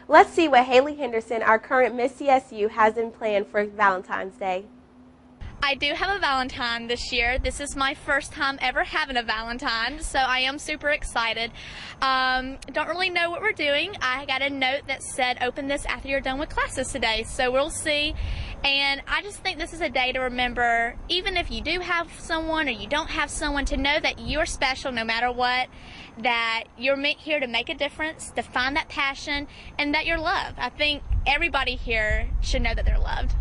Let's see what Haley Henderson, our current Miss CSU, has in plan for Valentine's Day. I do have a Valentine this year. This is my first time ever having a Valentine, so I am super excited. Don't really know what we're doing. I got a note that said open this after you're done with classes today, so we'll see. And I just think this is a day to remember, even if you do have someone or you don't have someone, to know that you're special no matter what, that you're here to make a difference, to find that passion, and that you're loved. I think everybody here should know that they're loved.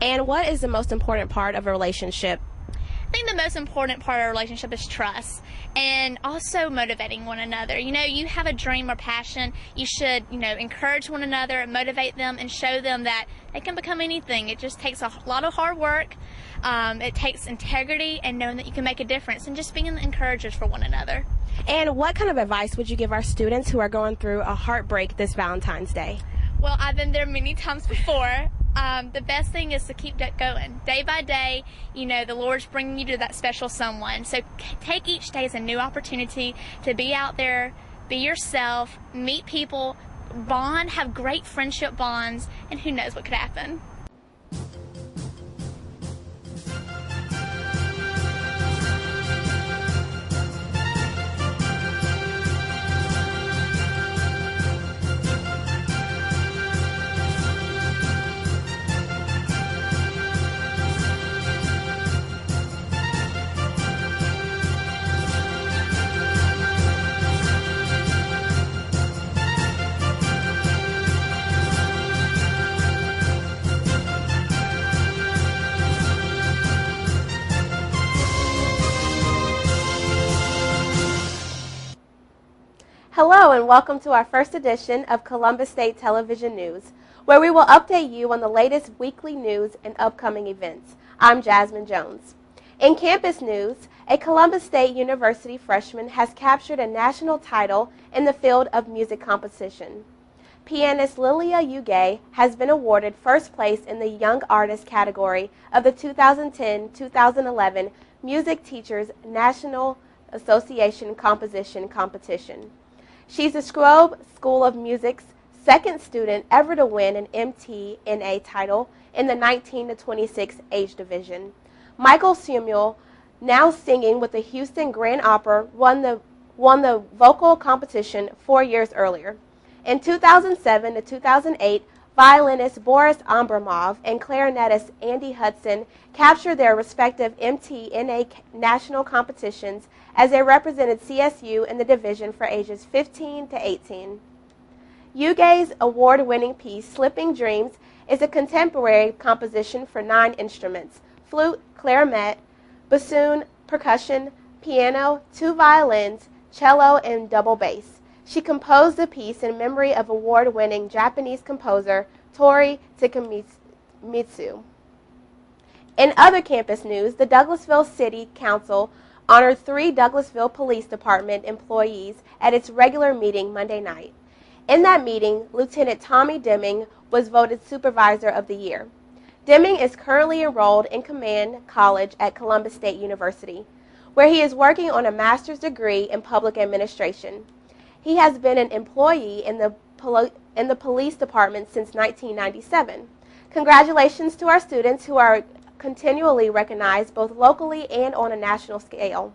And what is the most important part of a relationship? I think the most important part of a relationship is trust and also motivating one another. You know, you have a dream or passion, you should, encourage one another and motivate them and show them that they can become anything. It just takes a lot of hard work. It takes integrity and knowing that you can make a difference and just being encouragers for one another. And what kind of advice would you give our students who are going through a heartbreak this Valentine's Day? Well, I've been there many times before. The best thing is to keep that going. Day by day, the Lord's bringing you to that special someone. So take each day as a new opportunity to be out there, be yourself, meet people, bond, have great friendship bonds, and who knows what could happen. Hello and welcome to our first edition of Columbus State Television News, where we will update you on the latest weekly news and upcoming events. I'm Jasmine Jones. In campus news, a Columbus State University freshman has captured a national title in the field of music composition. Pianist Lilia Ugay has been awarded first place in the Young Artist category of the 2010-2011 Music Teachers National Association Composition Competition. She's the Schroeb School of Music's second student ever to win an MTNA title in the 19 to 26 age division. Michael Samuel, now singing with the Houston Grand Opera, won the vocal competition 4 years earlier. In 2007 to 2008, violinist Boris Abramov and clarinetist Andy Hudson captured their respective MTNA national competitions as they represented CSU in the division for ages 15 to 18. Ugay's award-winning piece, Slipping Dreams, is a contemporary composition for 9 instruments: flute, clarinet, bassoon, percussion, piano, 2 violins, cello, and double bass. She composed the piece in memory of award-winning Japanese composer Toru Takemitsu. In other campus news, the Douglasville City Council honored 3 Douglasville Police Department employees at its regular meeting Monday night. In that meeting, Lieutenant Tommy Deming was voted Supervisor of the Year. Deming is currently enrolled in Command College at Columbus State University, where he is working on a master's degree in public administration. He has been an employee in the police department since 1997. Congratulations to our students who are continually recognized both locally and on a national scale.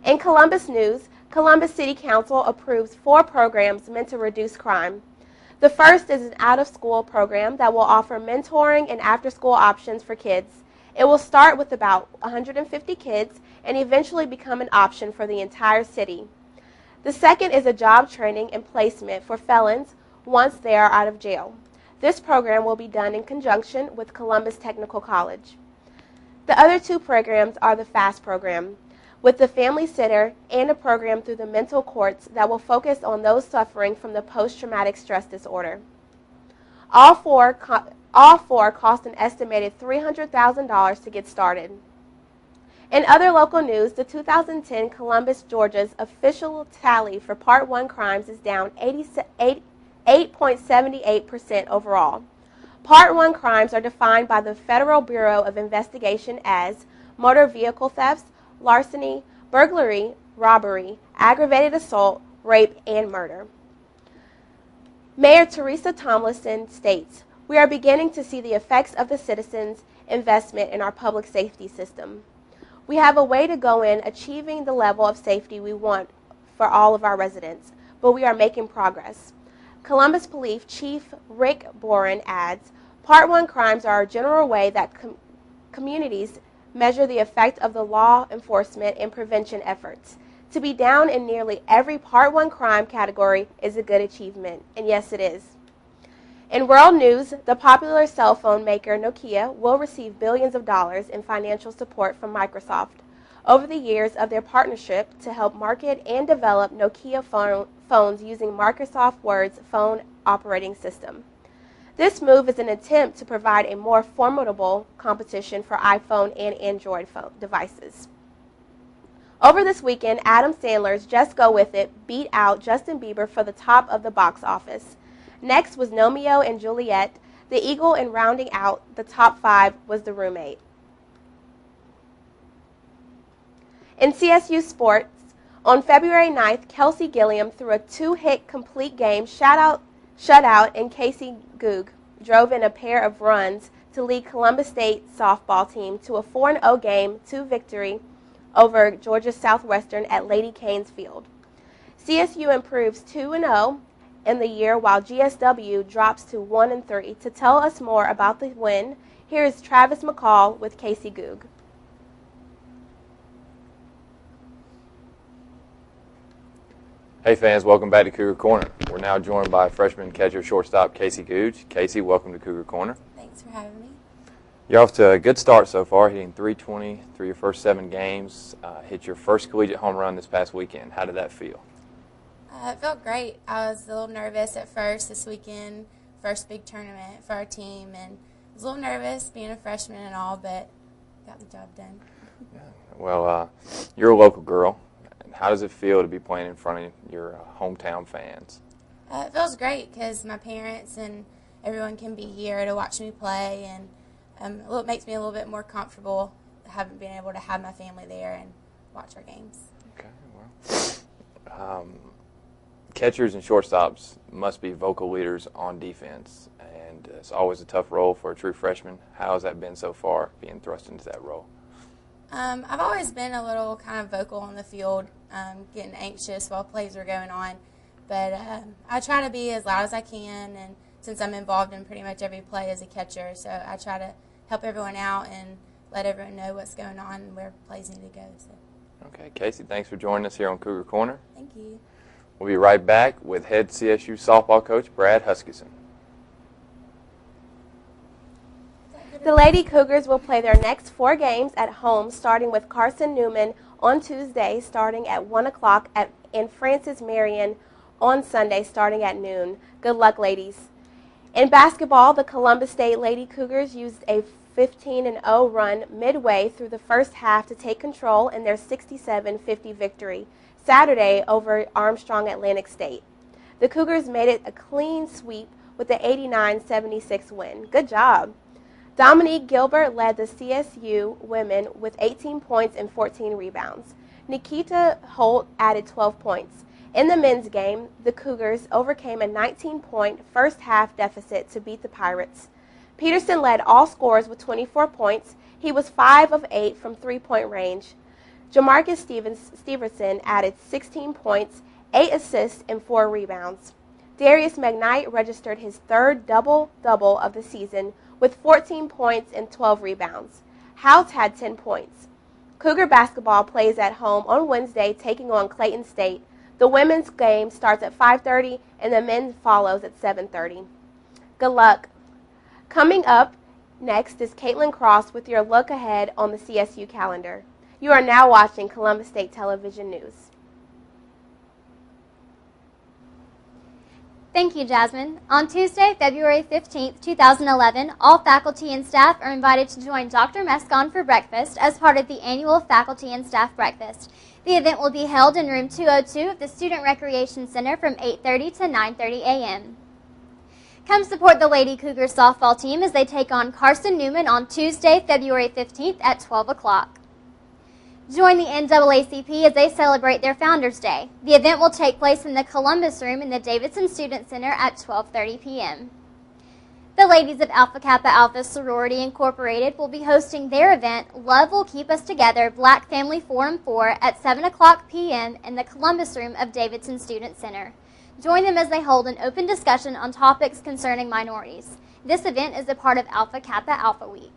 In Columbus news, Columbus City Council approves 4 programs meant to reduce crime. The first is an out-of-school program that will offer mentoring and after-school options for kids. It will start with about 150 kids and eventually become an option for the entire city. The second is a job training and placement for felons once they are out of jail. This program will be done in conjunction with Columbus Technical College. The other 2 programs are the FAST program, with the Family Center, and a program through the mental courts that will focus on those suffering from the post-traumatic stress disorder. All four cost an estimated $300,000 to get started. In other local news, the 2010 Columbus, Georgia's official tally for Part 1 crimes is down 8.78% overall. Part 1 crimes are defined by the Federal Bureau of Investigation as motor vehicle thefts, larceny, burglary, robbery, aggravated assault, rape, and murder. Mayor Teresa Tomlinson states, "We are beginning to see the effects of the citizens' investment in our public safety system. We have a way to go in achieving the level of safety we want for all of our residents, but we are making progress." Columbus Police Chief Rick Boren adds, "Part 1 crimes are a general way that communities measure the effect of the law enforcement and prevention efforts. To be down in nearly every Part 1 crime category is a good achievement," and yes, it is. In world news, the popular cell phone maker Nokia will receive billions of dollars in financial support from Microsoft over the years of their partnership to help market and develop Nokia phones using Microsoft Word's phone operating system. This move is an attempt to provide a more formidable competition for iPhone and Android phone devices. Over this weekend, Adam Sandler's Just Go With It beat out Justin Bieber for the top of the box office. Next was Romeo and Juliet, The Eagle, and rounding out the top 5 was The Roommate. In CSU sports, on February 9th, Kelsey Gilliam threw a 2-hit complete game shutout, and Casey Goog drove in a pair of runs to lead Columbus State softball team to a 4-0 Game 2 victory over Georgia Southwestern at Lady Canes Field. CSU improves 2-0 in the year while GSW drops to 1-3. To tell us more about the win, here is Travis McCall with Casey Goog. Hey fans, welcome back to Cougar Corner. We're now joined by freshman catcher shortstop Casey Googe. Casey, welcome to Cougar Corner. Thanks for having me. You're off to a good start so far, hitting .320 through your first 7 games. Hit your first collegiate home run this past weekend. How did that feel? It felt great. I was a little nervous at first this weekend, first big tournament for our team, and I was a little nervous being a freshman and all, but got the job done. Yeah. Well, you're a local girl. How does it feel to be playing in front of your hometown fans? It feels great because my parents and everyone can be here to watch me play, and it makes me a little bit more comfortable having been able to have my family there and watch our games. Okay, well, catchers and shortstops must be vocal leaders on defense, and it's always a tough role for a true freshman. How has that been so far, being thrust into that role? I've always been a little kind of vocal on the field, getting anxious while plays are going on, but I try to be as loud as I can, and since I'm involved in pretty much every play as a catcher, so I try to help everyone out and let everyone know what's going on and where plays need to go. So. Okay, Casey, thanks for joining us here on Cougar Corner. Thank you. We'll be right back with head CSU softball coach Brad Huskisson. The Lady Cougars will play their next 4 games at home, starting with Carson Newman on Tuesday starting at 1 o'clock and Francis Marion on Sunday starting at noon. Good luck, ladies. In basketball, the Columbus State Lady Cougars used a 15-0 run midway through the first half to take control in their 67-50 victory Saturday over Armstrong Atlantic State. The Cougars made it a clean sweep with the 89-76 win. Good job. Dominique Gilbert led the CSU women with 18 points and 14 rebounds. Nikita Holt added 12 points. In the men's game, the Cougars overcame a 19-point first-half deficit to beat the Pirates. Peterson led all scorers with 24 points. He was 5 of 8 from three-point range. Jamarcus Stevenson added 16 points, 8 assists, and 4 rebounds. Darius McKnight registered his third double-double of the season with 14 points and 12 rebounds. Houts had 10 points. Cougar basketball plays at home on Wednesday, taking on Clayton State. The women's game starts at 5:30 and the men's follows at 7:30. Good luck. Coming up next is Caitlin Cross with your look ahead on the CSU calendar. You are now watching Columbus State Television News. Thank you, Jasmine. On Tuesday, February 15, 2011, all faculty and staff are invited to join Dr. Mescon for breakfast as part of the annual Faculty and Staff Breakfast. The event will be held in room 202 of the Student Recreation Center from 8:30 to 9:30 a.m. Come support the Lady Cougar softball team as they take on Carson Newman on Tuesday, February 15th at 12 o'clock. Join the NAACP as they celebrate their Founders Day. The event will take place in the Columbus Room in the Davidson Student Center at 12:30 p.m. The ladies of Alpha Kappa Alpha Sorority Incorporated will be hosting their event, Love Will Keep Us Together, Black Family Forum 4 at 7 o'clock p.m. in the Columbus Room of Davidson Student Center. Join them as they hold an open discussion on topics concerning minorities. This event is a part of Alpha Kappa Alpha Week.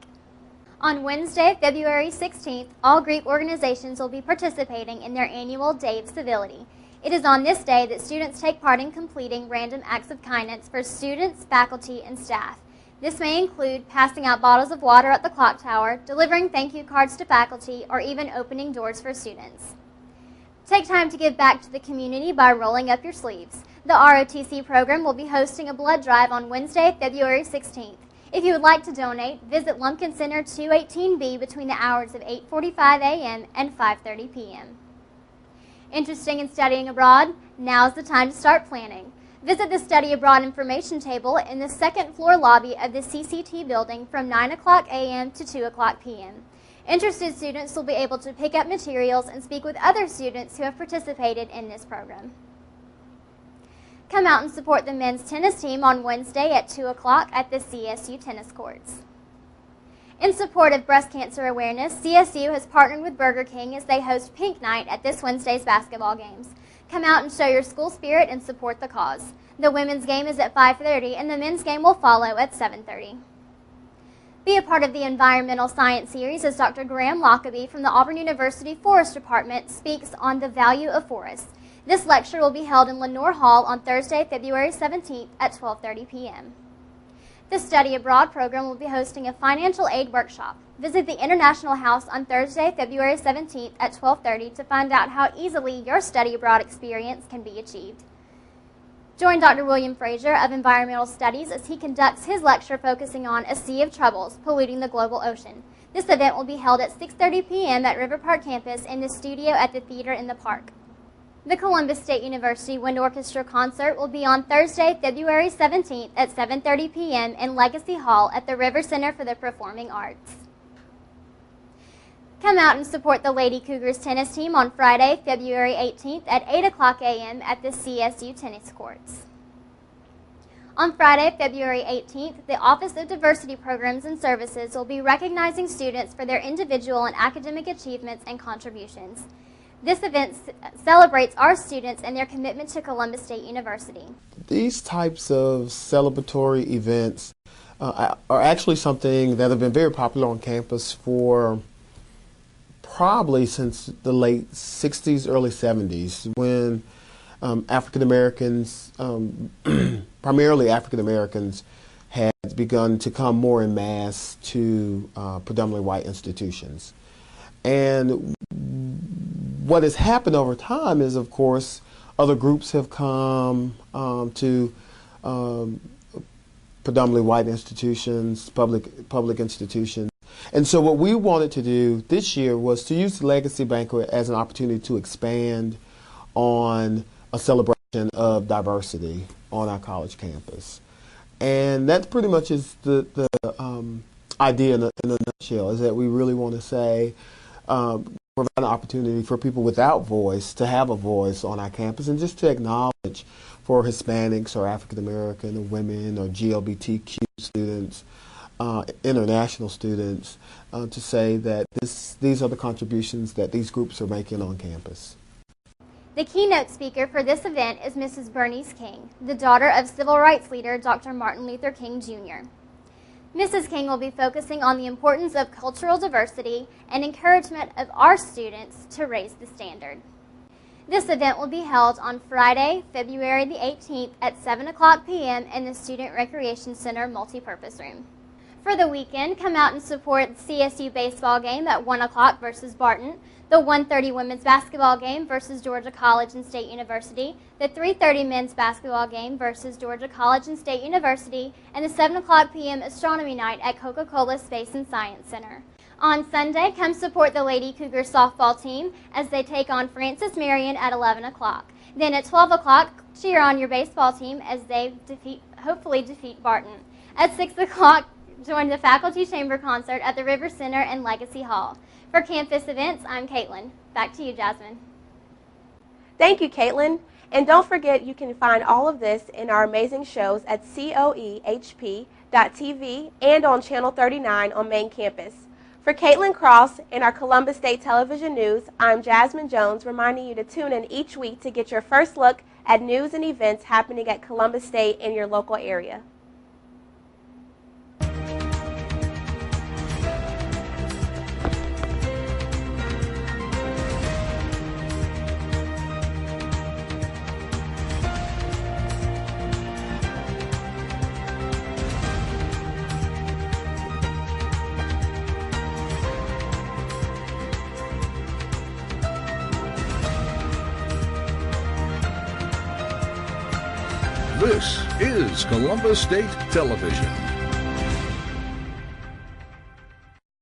On Wednesday, February 16th, all Greek organizations will be participating in their annual Day of Civility. It is on this day that students take part in completing random acts of kindness for students, faculty, and staff. This may include passing out bottles of water at the clock tower, delivering thank you cards to faculty, or even opening doors for students. Take time to give back to the community by rolling up your sleeves. The ROTC program will be hosting a blood drive on Wednesday, February 16th. If you would like to donate, visit Lumpkin Center 218B between the hours of 8:45 a.m. and 5:30 p.m. Interested in studying abroad? Now's the time to start planning. Visit the Study Abroad information table in the second floor lobby of the CCT building from 9 o'clock a.m. to 2 o'clock p.m. Interested students will be able to pick up materials and speak with other students who have participated in this program. Come out and support the men's tennis team on Wednesday at 2 o'clock at the CSU tennis courts. In support of breast cancer awareness, CSU has partnered with Burger King as they host Pink Night at this Wednesday's basketball games. Come out and show your school spirit and support the cause. The women's game is at 5:30 and the men's game will follow at 7:30. Be a part of the Environmental Science Series as Dr. Graham Lockaby from the Auburn University Forest Department speaks on the value of forests. This lecture will be held in Lenore Hall on Thursday, February 17th at 12:30 p.m. The Study Abroad program will be hosting a financial aid workshop. Visit the International House on Thursday, February 17th at 12:30 to find out how easily your study abroad experience can be achieved. Join Dr. William Frazier of Environmental Studies as he conducts his lecture focusing on A Sea of Troubles, Polluting the Global Ocean. This event will be held at 6:30 p.m. at River Park campus in the studio at the Theater in the Park. The Columbus State University Wind Orchestra concert will be on Thursday, February 17th at 7:30 p.m. in Legacy Hall at the River Center for the Performing Arts. Come out and support the Lady Cougars tennis team on Friday, February 18th at 8 o'clock a.m. at the CSU tennis courts. On Friday, February 18th, the Office of Diversity Programs and Services will be recognizing students for their individual and academic achievements and contributions. This event celebrates our students and their commitment to Columbus State University. These types of celebratory events are actually something that have been very popular on campus for probably since the late 60s, early 70s, when African Americans, primarily African Americans, had begun to come more en masse to predominantly white institutions. And what has happened over time is, of course, other groups have come to predominantly white institutions, public institutions. And so what we wanted to do this year was to use the Legacy Banquet as an opportunity to expand on a celebration of diversity on our college campus. And that pretty much is the idea in a nutshell, is that we really want to say, provide an opportunity for people without voice to have a voice on our campus, and just to acknowledge for Hispanics or African American or women or GLBTQ students, international students, to say that these are the contributions that these groups are making on campus. The keynote speaker for this event is Mrs. Bernice King, the daughter of civil rights leader Dr. Martin Luther King, Jr. Mrs. King will be focusing on the importance of cultural diversity and encouragement of our students to raise the standard. This event will be held on Friday, February the 18th at 7 o'clock p.m. in the Student Recreation Center Multipurpose Room. For the weekend, come out and support the CSU baseball game at 1 o'clock versus Barton, the 1:30 women's basketball game versus Georgia College and State University, the 3:30 men's basketball game versus Georgia College and State University, and the 7 o'clock p.m. astronomy night at Coca-Cola Space and Science Center. On Sunday, come support the Lady Cougar softball team as they take on Francis Marion at 11 o'clock. Then at 12 o'clock, cheer on your baseball team as they hopefully defeat Barton. At 6 o'clock, join the Faculty Chamber Concert at the River Center and Legacy Hall. For Campus Events, I'm Caitlin. Back to you, Jasmine. Thank you, Caitlin. And don't forget, you can find all of this in our amazing shows at coehp.tv and on Channel 39 on main campus. For Caitlin Cross and our Columbus State Television News, I'm Jasmine Jones, reminding you to tune in each week to get your first look at news and events happening at Columbus State in your local area. This is Columbus State Television.